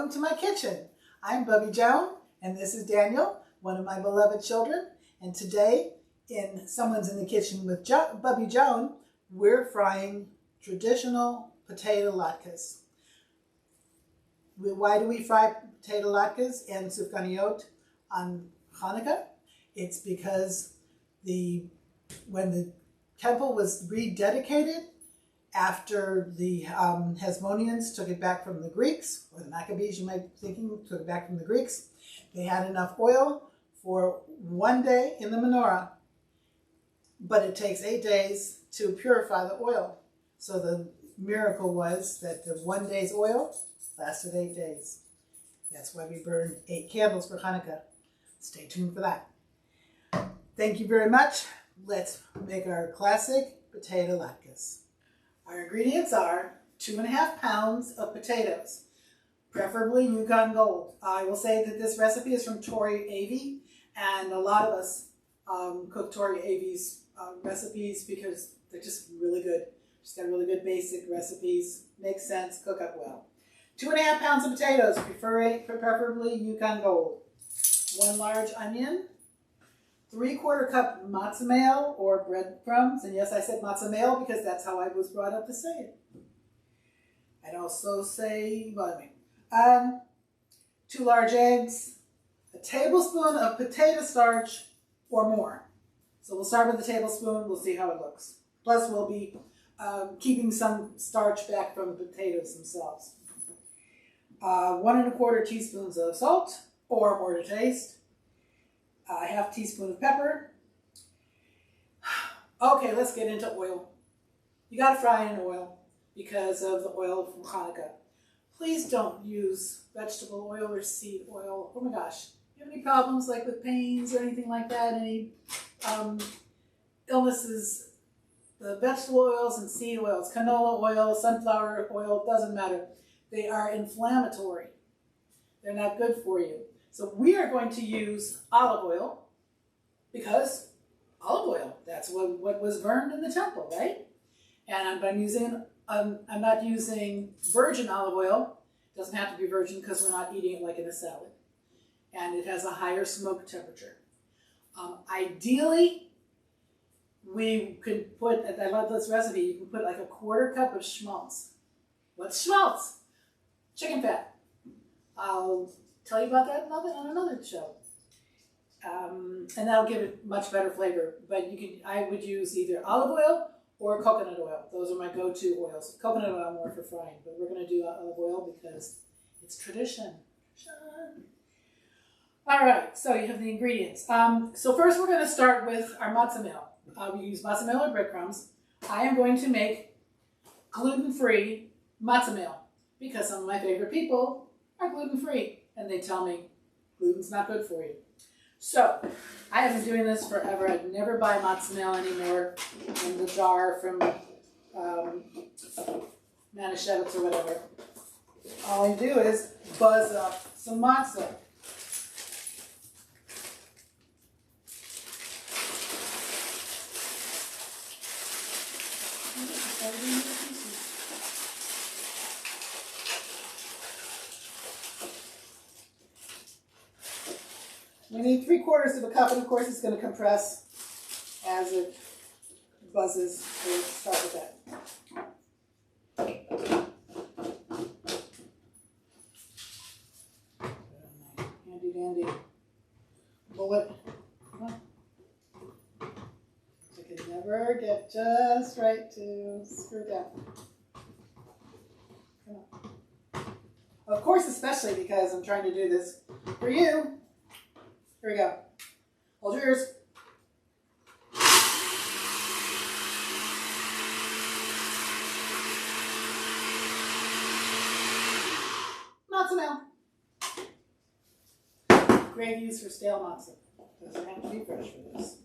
welcome to my kitchen. I'm Bubbe Joan, and this is Daniel, one of my beloved children. And today, in Someone's in the Kitchen with Bubbe Joan, we're frying traditional potato latkes. Why do we fry potato latkes and sufganiyot on Hanukkah? It's because when the temple was rededicated, after the Hasmoneans took it back from the Greeks, or the Maccabees, you might be thinking, took it back from the Greeks, they had enough oil for 1 day in the menorah, but it takes 8 days to purify the oil. So the miracle was that the 1 day's oil lasted 8 days. That's why we burned 8 candles for Hanukkah. Stay tuned for that. Thank you very much. Let's make our classic potato latkes. Our ingredients are 2.5 pounds of potatoes, preferably Yukon Gold. I will say that this recipe is from Tori Avey, and a lot of us cook Tori Avey's recipes because they're just really good. She's got really good basic recipes, make sense, cook up well. 2.5 pounds of potatoes, preferably Yukon Gold. 1 large onion. 3/4 cup matzo meal or breadcrumbs, and yes, I said matzo meal because that's how I was brought up to say it. I'd also say 2 large eggs, a tablespoon of potato starch or more. So we'll start with the tablespoon, we'll see how it looks. Plus we'll be keeping some starch back from the potatoes themselves. 1 1/4 teaspoons of salt or more to taste. A 1/2 teaspoon of pepper. Okay, let's get into oil. You got to fry in oil because of the oil from Hanukkah. Please don't use vegetable oil or seed oil. Oh my gosh. You have any problems like with pains or anything like that? Any illnesses? The vegetable oils and seed oils, canola oil, sunflower oil, doesn't matter. They are inflammatory. They're not good for you. So we are going to use olive oil because olive oil, that's what was burned in the temple, right? And I'm not using virgin olive oil. It doesn't have to be virgin because we're not eating it like in a salad. And it has a higher smoke temperature. Ideally, we could put, I love this recipe, you can put like a 1/4 cup of schmaltz. What's schmaltz? Chicken fat. I'll tell you about that on another show. And that'll give it much better flavor. But I would use either olive oil or coconut oil. Those are my go-to oils. Coconut oil more for frying, but we're going to do olive oil because it's tradition. All right, so you have the ingredients. So first we're going to start with our matzo meal. We use matzo meal or breadcrumbs. I am going to make gluten-free matzo meal because some of my favorite people are gluten-free. And they tell me gluten's not good for you. So I have been doing this forever. I'd never buy matzo meal anymore in the jar from Manischewitz or whatever. All I do is buzz up some matzo. We need 3/4 cup, and of course it's going to compress as it buzzes. We'll start with that. Handy dandy bullet. I can never get just right to screw it down. Come on. Of course, especially because I'm trying to do this for you. Here we go. Hold your ears. Matzo meal. Great use for stale matzo. Doesn't have to be fresh for this.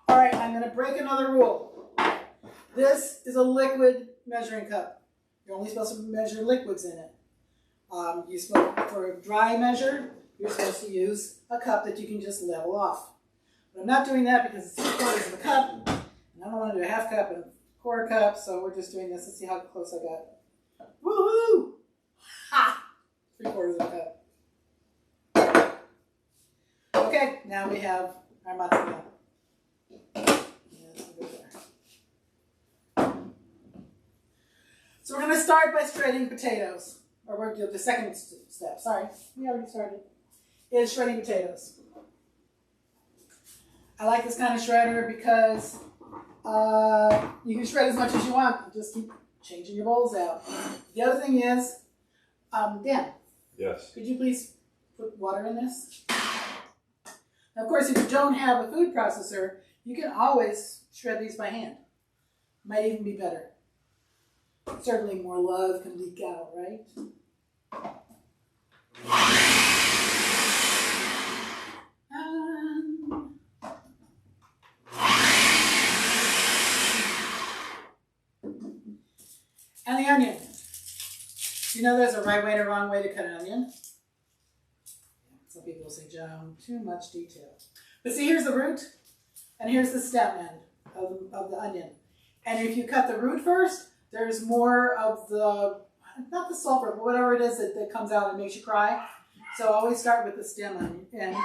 All right, I'm going to break another rule. This is a liquid measuring cup. You're only supposed to measure liquids in it. For a dry measure, you're supposed to use a cup that you can just level off. But I'm not doing that because it's 3/4 of a cup, and I don't want to do a 1/2 cup and 1/4 cup, so we're just doing this. Let's see how close I got. Woohoo! Ha! 3/4 of a cup. Okay, now we have our matzo. Yes, over there. So we're going to start by shredding potatoes. Or we're doing the second step. Sorry, we already started. Is shredding potatoes. I like this kind of shredder because you can shred as much as you want. Just keep changing your bowls out. The other thing is, Dan. Yes. Could you please put water in this? Now, of course, if you don't have a food processor, you can always shred these by hand. Might even be better. Certainly more love can leak out, right? And the onion. You know there's a right way and a wrong way to cut an onion? Some people say, Joan, too much detail. But see, here's the root, and here's the stem end of the onion. And if you cut the root first, there's more of the, not the sulfur, but whatever it is that comes out and makes you cry. So always start with the stem onion.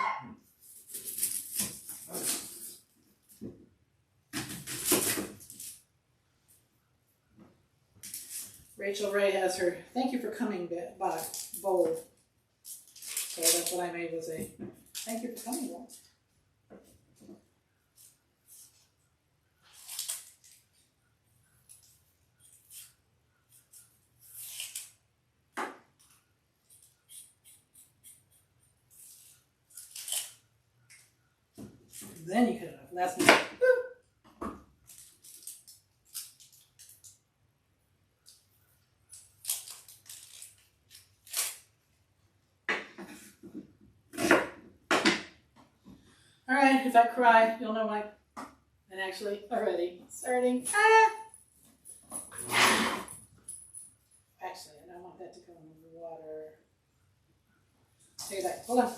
Rachel Ray has her thank you for coming by bowl. So that's what I made, was a thank you for coming bowl. Then you cut it off. Last minute. All right, if I cry, you'll know why. And actually, already starting. Actually, I don't want that to go in the water. Take it back. Hold on.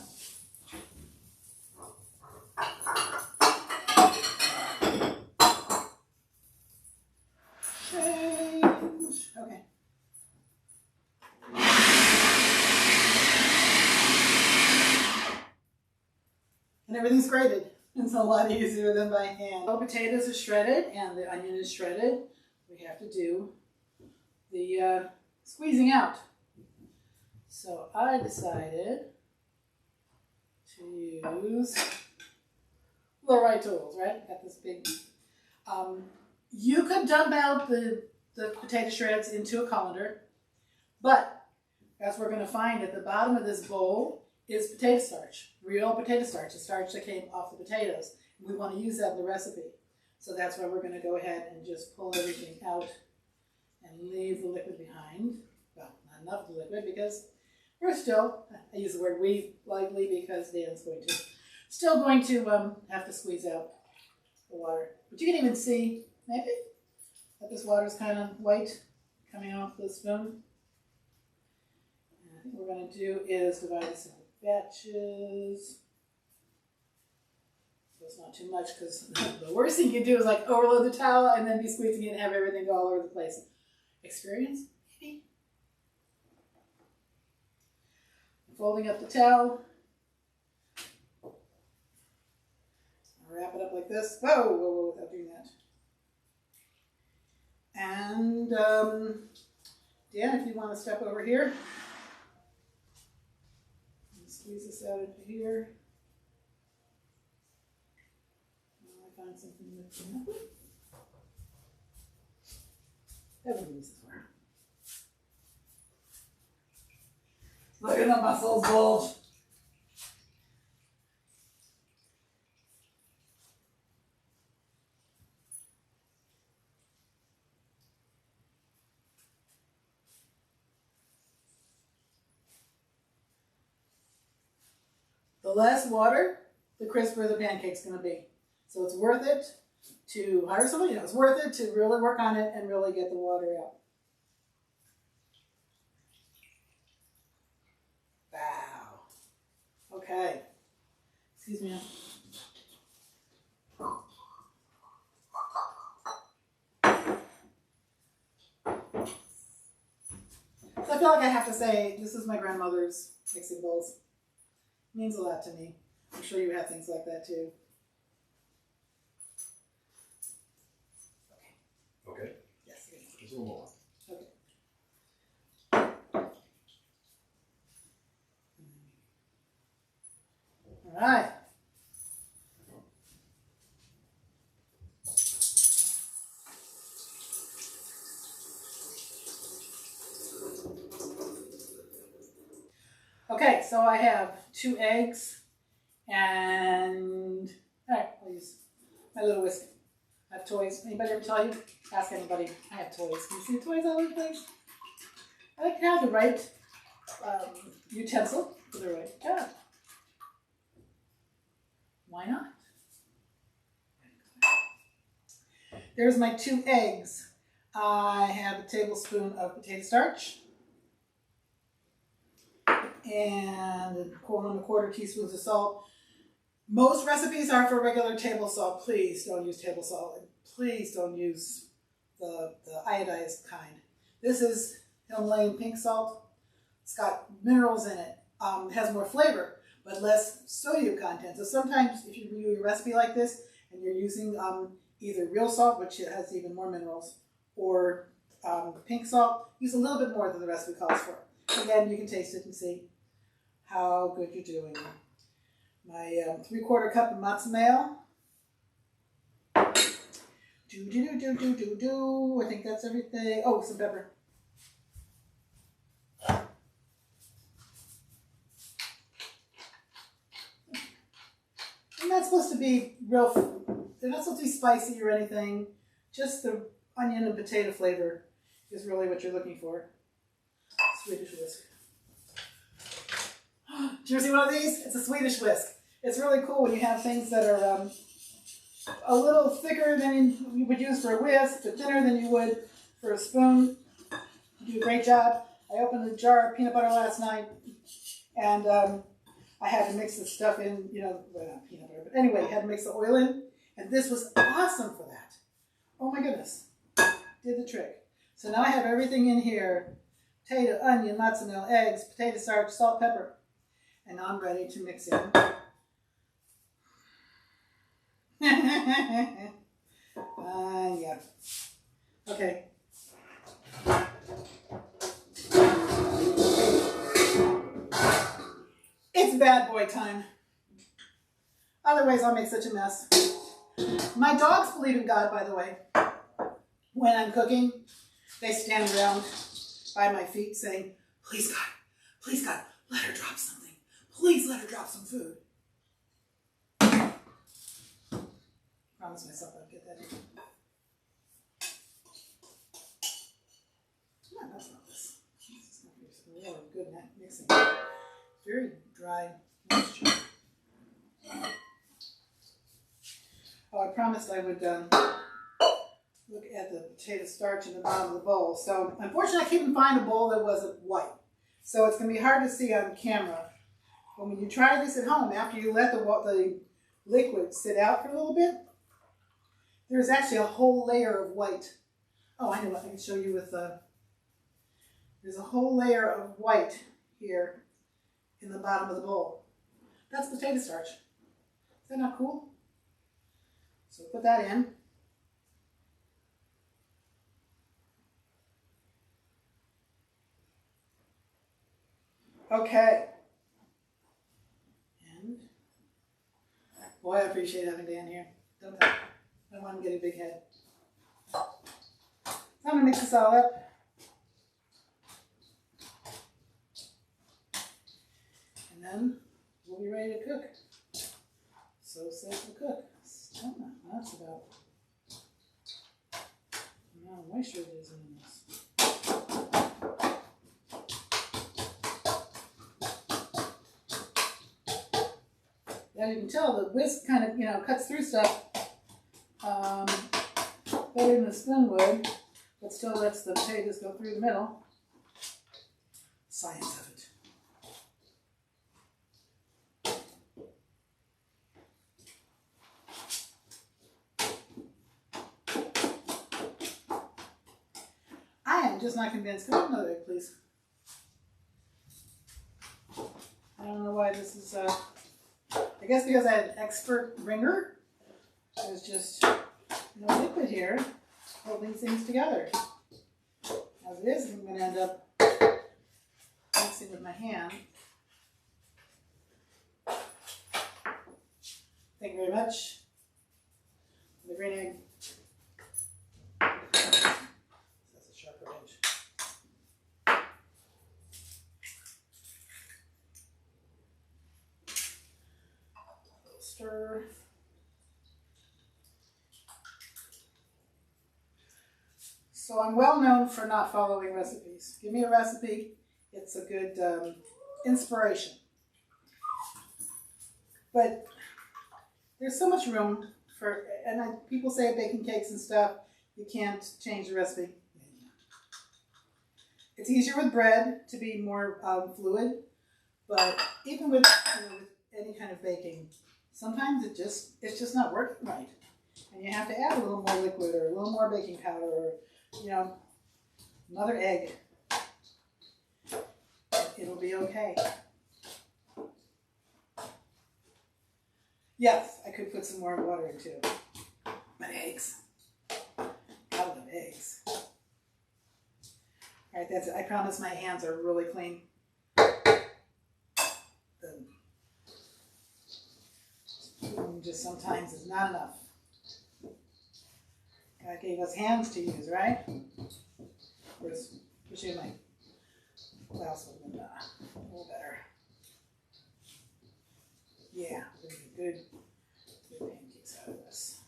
Change. Okay. And everything's grated. It's a lot easier than by hand. All potatoes are shredded and the onion is shredded. We have to do the squeezing out. So I decided to use the right tools, right? Got this big. You could dump out the potato shreds into a colander, but as we're going to find at the bottom of this bowl is potato starch, real potato starch, the starch that came off the potatoes. We want to use that in the recipe. So that's why we're going to go ahead and just pull everything out and leave the liquid behind. Well, not enough of the liquid because we're still, I use the word we lightly because Dan's still going to have to squeeze out the water. But you can even see, maybe, that this water is kind of white coming off the spoon. And I think what we're going to do is divide this into batches. So it's not too much because the worst thing you can do is like overload the towel and then be squeezing it and have everything go all over the place. Experience? Maybe. Folding up the towel. Wrap it up like this. Whoa, whoa, whoa, without doing that. And, Dan, if you want to step over here. Squeeze this out into here. I find something that's enough. Everything uses wire. Look at the muscles bulge. The less water, the crisper the pancake's going to be. So it's worth it to hire somebody. It's worth it to really work on it and really get the water out. Wow. Okay. Excuse me. So I feel like I have to say, this is my grandmother's mixing bowls. It means a lot to me. I'm sure you have things like that too. Okay. Yes. Just a little more. Okay. All right. Okay, so I have 2 eggs and, all right, I'll use my little whisk. I have toys. Anybody ever tell you? Ask anybody. I have toys. Can you see the toys all over the place? I like to have the right utensil for the right job. Why not? There's my 2 eggs. I have a tablespoon of potato starch and 1¼ teaspoons of salt. Most recipes are for regular table salt. Please don't use table salt. And please don't use the iodized kind. This is Himalayan pink salt. It's got minerals in it. It has more flavor, but less sodium content. So sometimes if you do a recipe like this and you're using either real salt, which has even more minerals, or pink salt, use a little bit more than the recipe calls for. Again, you can taste it and see how good you're doing. My 3/4 cup of matzo. I think that's everything. Oh, some pepper. They're not supposed to be they're not supposed to be spicy or anything. Just the onion and potato flavor is really what you're looking for. Swedish whisk. Did you ever see one of these? It's a Swedish whisk. It's really cool when you have things that are a little thicker than you would use for a whisk, but thinner than you would for a spoon. You do a great job. I opened a jar of peanut butter last night, and I had to mix the stuff in, well, not peanut butter, but anyway, had to mix the oil in, and this was awesome for that. Oh my goodness. Did the trick. So now I have everything in here. Potato, onion, matzo, eggs, potato starch, salt, pepper. And now I'm ready to mix in. Yeah. Okay. It's bad boy time. Otherwise, I'll make such a mess. My dogs believe in God, by the way. When I'm cooking, they stand around by my feet saying, please God, let her drop something. Please let her drop some food. Promise myself I'll get that in. No, that's not this. This is not really good mixing. It's very dry moisture. Oh, I promised I would look at the potato starch in the bottom of the bowl. So unfortunately I couldn't find a bowl that wasn't white. So it's going to be hard to see on camera. But when you try this at home, after you let the liquid sit out for a little bit, there's actually a whole layer of white. Oh, I know what I can show you with there's a whole layer of white here in the bottom of the bowl. That's potato starch. Is that not cool? So put that in. Okay. And boy, I appreciate having Dan here. Don't I? I don't want him to get a big head. So I'm gonna mix this all up. And then we'll be ready to cook. So says the cook. That's about the amount of moisture it is in this. As you can tell, the whisk kind of, cuts through stuff better than the spoon would, but still lets the potatoes go through the middle. Science of it. I am just not convinced. Come on, another egg, please. why this is, I guess because I had an expert ringer. There's just no liquid here holding things together. As it is, I'm going to end up mixing with my hand. Thank you very much for the green egg. That's a sharper edge. A little stir. So I'm well known for not following recipes. Give me a recipe, it's a good inspiration. But there's so much room for, and people say baking cakes and stuff, you can't change the recipe. It's easier with bread to be more fluid, but even with, with any kind of baking, sometimes it's just not working right. And you have to add a little more liquid or a little more baking powder or, another egg. It'll be okay. Yes, I could put some more water in too. But eggs. I love eggs. All right, that's it. I promise my hands are really clean. Just sometimes is not enough. God gave us hands to use, right? Where's, pushing my glass would have been a little better. Yeah, good pancakes out of this.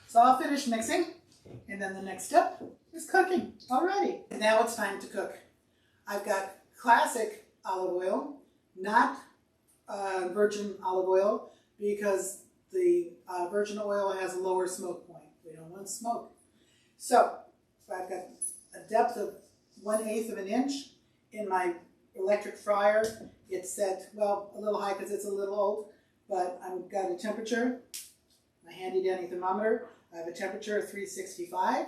So I'll finish mixing, and then the next step is cooking. Alrighty, now it's time to cook. I've got classic olive oil, not virgin olive oil, because the virgin oil has a lower smoke point. We don't want smoke. So I've got a depth of 1/8 of an inch in my electric fryer. It's set, well, a little high because it's a little old, but I've got a temperature, my handy dandy thermometer. I have a temperature of 365.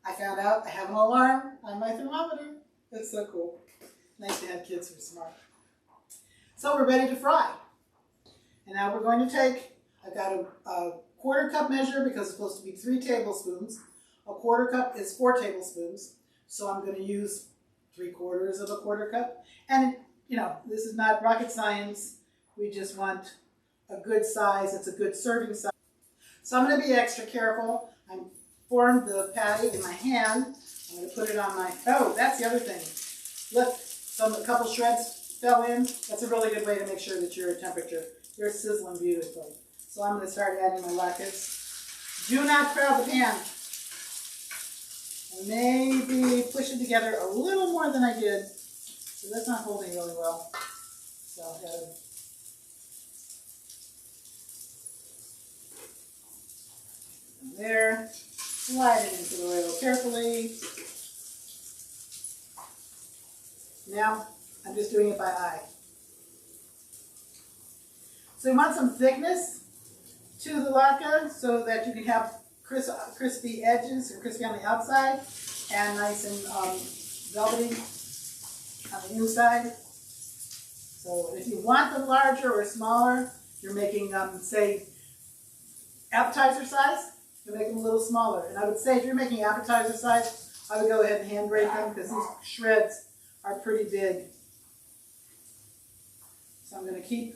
I found out I have an alarm on my thermometer. That's so cool. Nice to have kids who are smart. So we're ready to fry. And now we're going to take, I've got a 1/4 cup measure because it's supposed to be 3 tablespoons. A 1/4 cup is 4 tablespoons. So I'm going to use 3/4 of a 1/4 cup. And, this is not rocket science. We just want a good size. It's a good serving size. So I'm going to be extra careful. I formed the patty in my hand. I'm going to put it on my, oh, that's the other thing. Look, a couple shreds fell in. That's a really good way to make sure that you're at temperature. They're sizzling beautifully. So I'm going to start adding my latkes. Do not crowd the pan. And maybe push it together a little more than I did. So that's not holding really well. So I'll have there. Slide it into the oil carefully. Now I'm just doing it by eye. So you want some thickness to the latke so that you can have crispy edges, or crispy on the outside, and nice and velvety on the inside. So if you want them larger or smaller, you're making, say, appetizer size, you make them a little smaller. And I would say if you're making appetizer size, I would go ahead and hand grate them because these shreds are pretty big. So I'm going to keep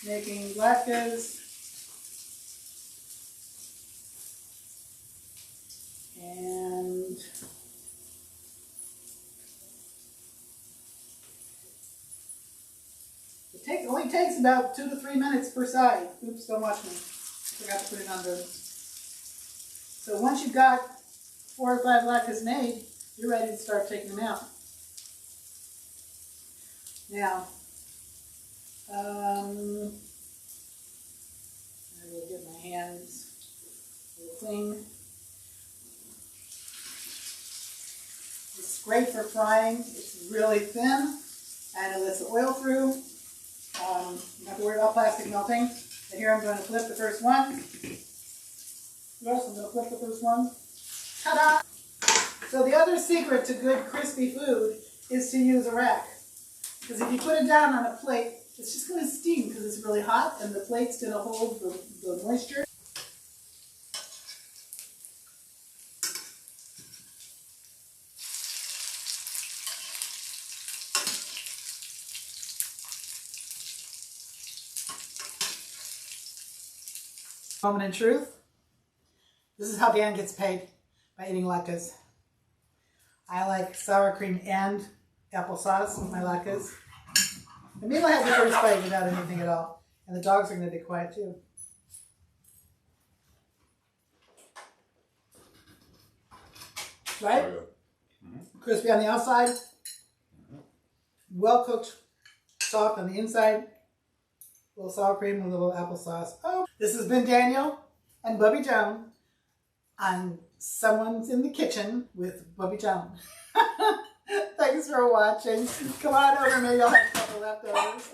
making latkes. And it only takes about 2 to 3 minutes per side. Oops, don't watch me. I forgot to put it on the... So once you've got 4 or 5 latkes made, you're ready to start taking them out. Now, I will get my hands a little clean. It's great for frying. It's really thin and it lets the oil through. You don't have to worry about plastic melting. And here I'm going to flip the first one. Yes, I'm going to flip the first one. Ta-da! So the other secret to good crispy food is to use a rack. Because if you put it down on a plate, it's just going to steam because it's really hot and the plate's going to hold the moisture. Moment in truth. This is how Dan gets paid, by eating latkes. I like sour cream and applesauce with my latkes. And maybe I'll have the first bite without anything at all. And the dogs are going to be quiet too. Right? Crispy on the outside. Well cooked, soft on the inside. A little sour cream and a little applesauce. Oh, this has been Daniel and Bubbe Joan on Someone's in the Kitchen with Bubbe Joan. Thanks for watching. Come on over, maybe I'll have a couple leftovers.